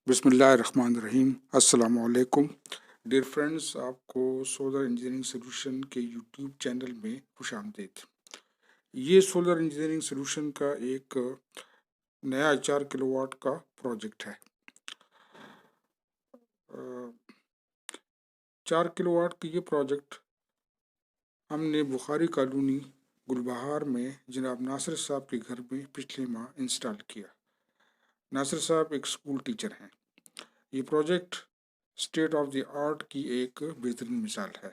बिस्मिल्लाहिर्रहमानिर्रहीम। अस्सलाम वालेकुम। डियर फ्रेंड्स, आपको सोलर इंजीनियरिंग सोल्यूशन के यूट्यूब चैनल में खुशामदीद। ये सोलर इंजीनियरिंग सोल्यूशन का एक नया 4 किलोवाट का प्रोजेक्ट है। 4 किलोवाट की ये प्रोजेक्ट हमने बुखारी कॉलोनी गुलबहार में जनाब नासिर साहब के घर में पिछले माह इंस्टॉल किया। नासिर साहब एक स्कूल टीचर हैं। ये project state of the art की एक बेहतरीन मिसाल है।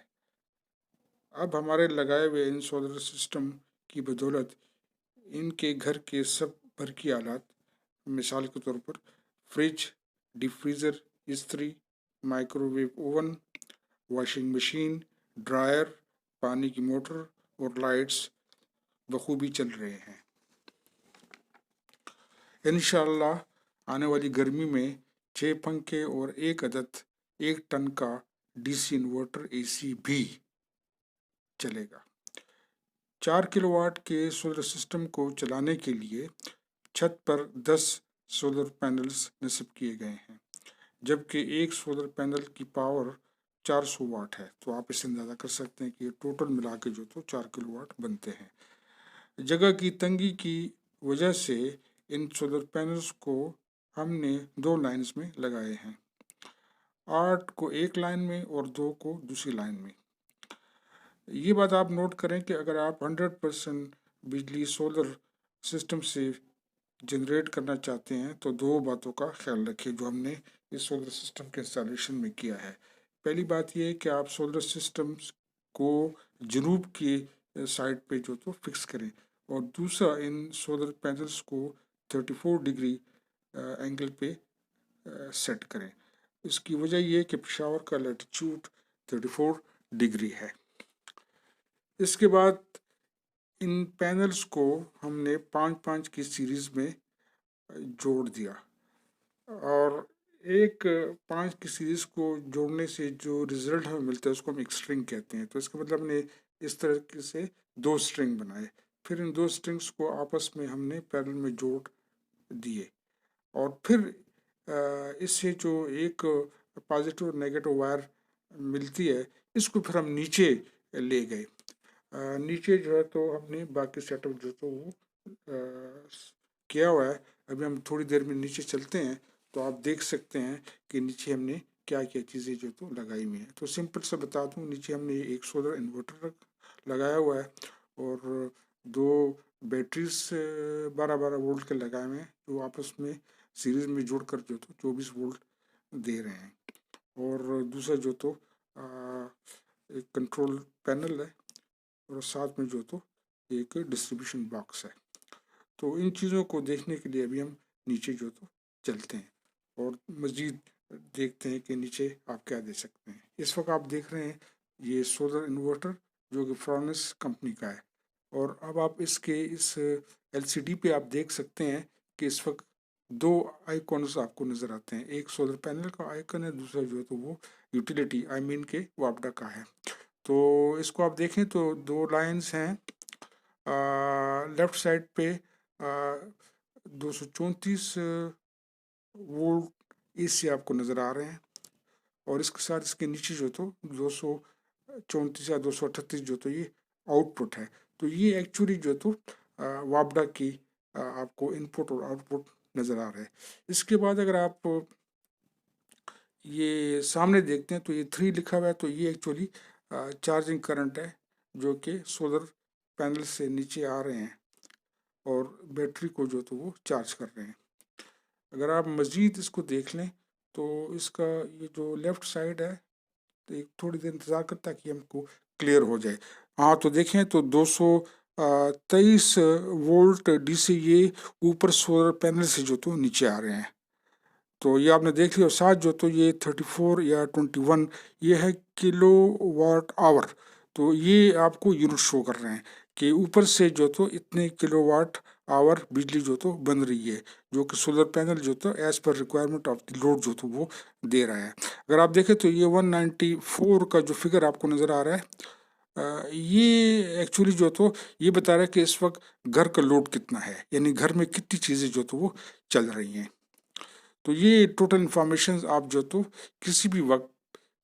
अब हमारे लगाए हुए इन सोलर सिस्टम की बदौलत इनके घर के सब भर की आलात, मिसाल के तौर पर फ्रिज, डीप फ्रीज़र, इस्त्री, microwave oven, washing machine, dryer, पानी की मोटर और लाइट्स बखूबी चल रहे हैं। इंशाअल्लाह आने वाली गर्मी में 6 पंखे और एक अदद 1 टन का डीसी इन्वर्टर एसी भी चलेगा। 4 किलोवाट के सोलर सिस्टम को चलाने के लिए छत पर 10 सोलर पैनल्स नस्ब किए गए हैं, जबकि एक सोलर पैनल की पावर 400 वाट है। तो आप इससे अंदाज़ा कर सकते हैं कि टोटल मिला के जो तो 4 किलोवाट बनते हैं। जगह की तंगी की वजह से इन सोलर पैनल्स को हमने 2 लाइन्स में लगाए हैं, 8 को एक लाइन में और 2 को दूसरी लाइन में। ये बात आप नोट करें कि अगर आप 100% बिजली सोलर सिस्टम से जनरेट करना चाहते हैं तो 2 बातों का ख्याल रखें जो हमने इस सोलर सिस्टम के इंस्टॉलेशन में किया है। पहली बात यह है कि आप सोलर सिस्टम्स को जनूब की साइड पे जो तो फिक्स करें, और दूसरा इन सोलर पैनल्स को 34 डिग्री एंगल पे सेट करें। इसकी वजह यह है कि पेशावर का लैटिट्यूड 34 डिग्री है। इसके बाद इन पैनल्स को हमने 5-5 की सीरीज़ में जोड़ दिया, और एक 5 की सीरीज़ को जोड़ने से जो रिज़ल्ट हमें मिलता है उसको हम एक स्ट्रिंग कहते हैं। तो इसका मतलब हमने इस तरह से 2 स्ट्रिंग बनाए, फिर इन 2 स्ट्रिंग्स को आपस में हमने पैरेलल में जोड़ दिए, और फिर इससे जो एक पॉजिटिव और नेगेटिव वायर मिलती है इसको फिर हम नीचे ले गए। नीचे जो है तो हमने बाकी सेटअप जो तो वो किया हुआ है। अभी हम थोड़ी देर में नीचे चलते हैं तो आप देख सकते हैं कि नीचे हमने क्या क्या चीज़ें जो तो लगाई हुई हैं। तो सिंपल से बता दूं, नीचे हमने एक सोलर इन्वर्टर लगाया हुआ है और 2 बैटरीज 12-12 वोल्ट के लगाए हुए हैं जो आपस में सीरीज में जोड़कर जो तो 24 वोल्ट दे रहे हैं। और दूसरा जो तो एक कंट्रोल पैनल है और साथ में जो तो एक डिस्ट्रीब्यूशन बॉक्स है। तो इन चीज़ों को देखने के लिए अभी हम नीचे जो तो चलते हैं और मज़ीद देखते हैं कि नीचे आप क्या दे सकते हैं। इस वक्त आप देख रहे हैं ये सोलर इन्वर्टर जो कि फ्रांस कंपनी का है, और अब आप इसके इस एलसीडी पे आप देख सकते हैं कि इस वक्त 2 आइकॉन्स आपको नज़र आते हैं। एक सोलर पैनल का आइकन है, दूसरा जो है तो वो यूटिलिटी आई मीन के वापडा का है। तो इसको आप देखें तो 2 लाइंस हैं। लेफ़्ट साइड पे 234 वोल्ट एसी आपको नज़र आ रहे हैं, और इसके साथ इसके नीचे जो तो 234 या 238 जो तो ये आउटपुट है। तो ये एक्चुअली जो तो वापडा की आपको इनपुट और आउटपुट नज़र आ रहा है। इसके बाद अगर आप ये सामने देखते हैं तो ये 3 लिखा हुआ है, तो ये एक्चुअली चार्जिंग करंट है जो कि सोलर पैनल से नीचे आ रहे हैं और बैटरी को जो तो वो चार्ज कर रहे हैं। अगर आप मज़ीद इसको देख लें तो इसका ये जो लेफ़्ट साइड है तो एक थोड़ी देर इंतज़ार करता है कि हमको क्लियर हो जाए। हाँ, तो देखें तो 223 वोल्ट डीसी ये ऊपर सोलर पैनल से जो तो नीचे आ रहे हैं। तो ये आपने देख लिया, और साथ जो तो ये 34 या 21 ये है किलोवाट आवर। तो ये आपको यूनिट शो कर रहे हैं कि ऊपर से जो तो इतने किलोवाट आवर बिजली जो तो बन रही है, जो कि सोलर पैनल जो तो as per requirement of the load जो तो वो दे रहा है। अगर आप देखें तो ये 194 का जो फिगर आपको नज़र आ रहा है, ये एक्चुअली जो तो ये बता रहा है कि इस वक्त घर का लोड कितना है, यानी घर में कितनी चीज़ें जो तो वो चल रही हैं। तो ये टोटल इंफॉर्मेशन आप जो तो किसी भी वक्त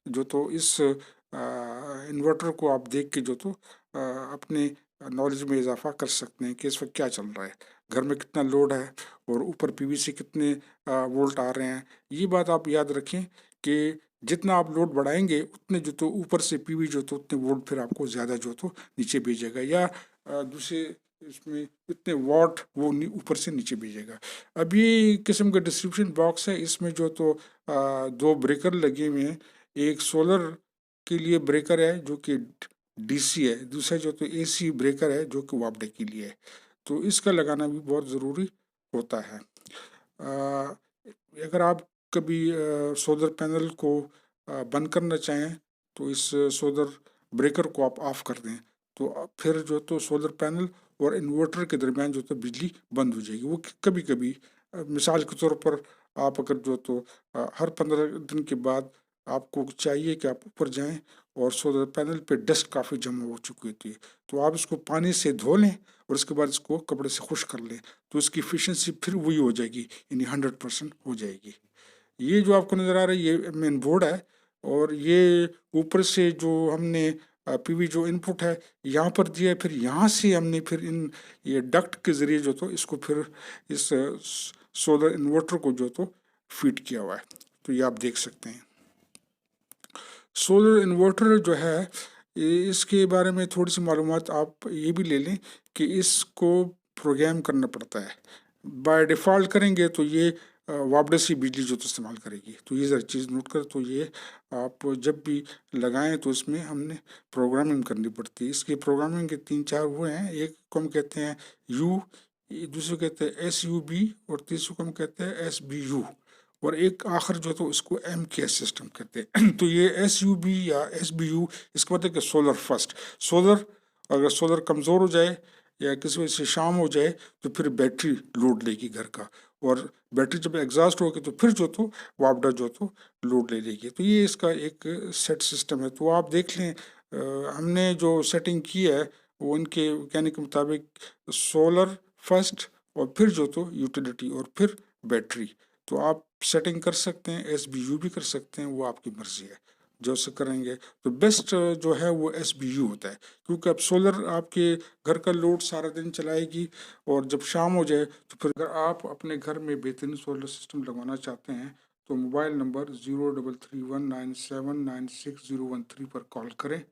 जो तो इस इन्वर्टर को आप देख के जो तो अपने नॉलेज में इजाफा कर सकते हैं कि इस वक्त क्या चल रहा है, घर में कितना लोड है और ऊपर पीवी से कितने वोल्ट आ रहे हैं। ये बात आप याद रखें कि जितना आप लोड बढ़ाएंगे उतने जो तो ऊपर से पीवी जो तो उतने वोल्ट फिर आपको ज़्यादा जो तो नीचे भेजेगा, या दूसरे इसमें इतने वॉट वो ऊपर से नीचे भेजेगा। अब ये किस्म का डिस्ट्रीब्यूशन बॉक्स है, इसमें जो तो दो ब्रेकर लगे हुए हैं। एक सोलर के लिए ब्रेकर है जो कि डीसी है, दूसरा जो तो एसी ब्रेकर है जो कि वापडे के लिए है। तो इसका लगाना भी बहुत ज़रूरी होता है। अगर आप कभी सोलर पैनल को बंद करना चाहें तो इस सोलर ब्रेकर को आप ऑफ कर दें, तो फिर जो तो सोलर पैनल और इन्वर्टर के दरमियान जो तो बिजली बंद हो जाएगी। वो कभी कभी मिसाल के तौर पर आप अगर जो तो हर 15 दिन के बाद आपको चाहिए कि आप ऊपर जाएं और सोलर पैनल पे डस्ट काफ़ी जमा हो चुकी होती है, तो आप इसको पानी से धो लें और उसके बाद इसको कपड़े से खुश कर लें, तो इसकी इफिशियंसी फिर वही हो जाएगी, यानी 100% हो जाएगी। ये जो आपको नज़र आ रहा है ये मेन बोर्ड है, और ये ऊपर से जो हमने पीवी जो इनपुट है यहाँ पर दिया है, फिर यहाँ से हमने फिर इन ये डक्ट के ज़रिए जो तो इसको फिर इस सोलर इन्वर्टर को जो तो फीड किया हुआ है। तो ये आप देख सकते हैं। सोलर इन्वर्टर जो है इसके बारे में थोड़ी सी मालूमात आप ये भी ले लें कि इसको प्रोग्राम करना पड़ता है। बाय डिफ़ॉल्ट करेंगे तो ये वापडे से बिजली जो तो इस्तेमाल करेगी, तो ये ज़रा चीज़ नोट कर। तो ये आप जब भी लगाएं तो इसमें हमने प्रोग्रामिंग करनी पड़ती है। इसकी प्रोग्रामिंग के 3-4 वो हैं, एक को हम कहते हैं यू, दूसरे को कहते हैं SUB, और तीसरे को हम कहते हैं SBU, और एक आखिर जो तो इसको MKS सिस्टम कहते हैं। तो ये SUB या SBU इसका मतलब कि सोलर फर्स्ट। सोलर अगर सोलर कमज़ोर हो जाए या किसी वजह से शाम हो जाए तो फिर बैटरी लोड लेगी घर का, और बैटरी जब एग्जॉस्ट होगी तो फिर जो तो वापडा जो तो लोड ले लेगी। तो ये इसका एक सेट सिस्टम है। तो आप देख लें हमने जो सेटिंग की है वो उनके कहने के मुताबिक सोलर फर्स्ट और फिर जो तो यूटिलिटी और फिर बैटरी। तो आप सेटिंग कर सकते हैं, SBU भी कर सकते हैं, वो आपकी मर्जी है जो से करेंगे। तो बेस्ट जो है वो SBU होता है, क्योंकि अब सोलर आपके घर का लोड सारा दिन चलाएगी, और जब शाम हो जाए तो फिर अगर आप अपने घर में बेहतरीन सोलर सिस्टम लगवाना चाहते हैं तो मोबाइल नंबर 0331979601 पर कॉल करें